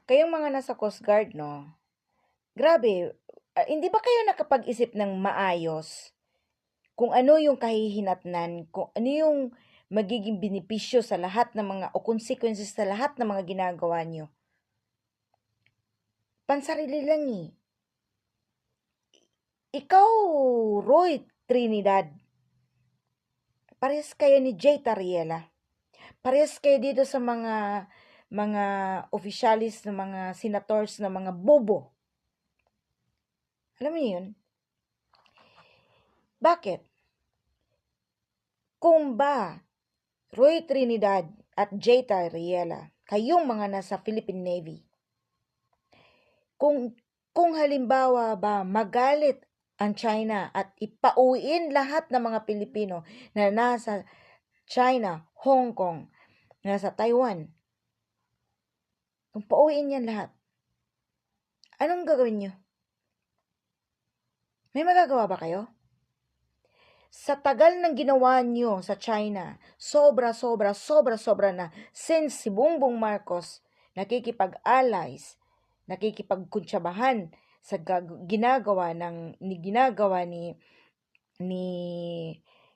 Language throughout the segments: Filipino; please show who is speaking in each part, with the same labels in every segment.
Speaker 1: Kayong mga nasa Coast Guard, no? Grabe, hindi ba kayo nakapag-isip ng maayos kung ano yung kahihinatnan, kung ano yung magiging benepisyo sa lahat ng mga o consequences sa lahat ng mga ginagawa nyo? Pansarili lang eh. Ikaw, Roy Trinidad, parehas kayo ni Jay Tariela. Parehas kayo dito sa mga officialis, ng mga senators, ng mga bobo. Alam mo yun? Bakit? Kung ba Roy Trinidad at Jay Tariela, kayong mga nasa Philippine Navy, kung halimbawa ba magalit ang China at ipauwiin lahat ng mga Pilipino na nasa China, Hong Kong, nasa Taiwan, kung pauwiin yan lahat, anong gagawin nyo? May magagawa ba kayo? Sa tagal ng ginawa nyo sa China, sobra na, since si Bongbong Marcos nakikipag-allies, nakikipagkuntsabahan sa ginagawa ni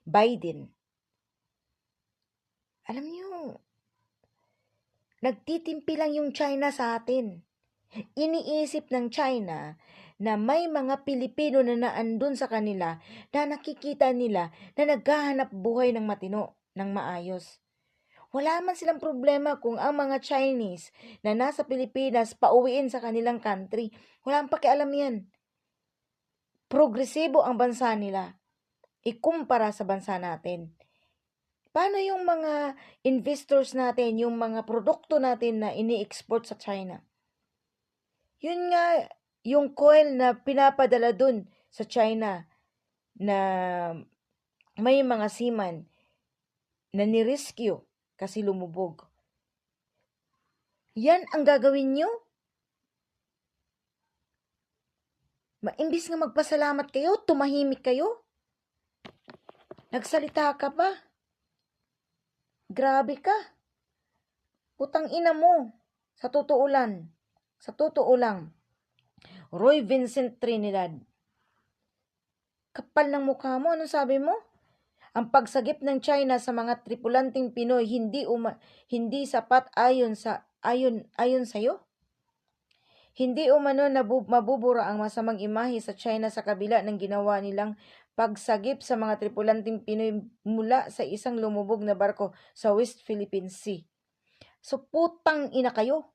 Speaker 1: Biden. Alam nyo, nagtitimpi lang yung China sa atin. Iniisip ng China na may mga Pilipino na naandun sa kanila na nakikita nila na naghahanap buhay ng matino, ng maayos. Wala man silang problema kung ang mga Chinese na nasa Pilipinas pauwiin sa kanilang country. Walang pakialam yan. Progresibo ang bansa nila ikumpara sa bansa natin. Paano yung mga investors natin, yung mga produkto natin na ini-export sa China? Yun nga, yung coil na pinapadala dun sa China na may mga seaman na ni-rescue kasi lumubog. Yan ang gagawin nyo? Imbis nga magpasalamat kayo, tumahimik kayo. Nagsalita ka pa. Grabe ka. Putang ina mo. Sa totoo lang. Roy Vincent Trinidad. Kapal ng mukha mo. Anong sabi mo? Ang pagsagip ng China sa mga tripulanting Pinoy hindi sapat ayon sa'yo? Hindi umano mabubura ang masamang imahe sa China sa kabila ng ginawa nilang pagsagip sa mga tripulanting Pinoy mula sa isang lumubog na barko sa West Philippine Sea. So putang ina kayo.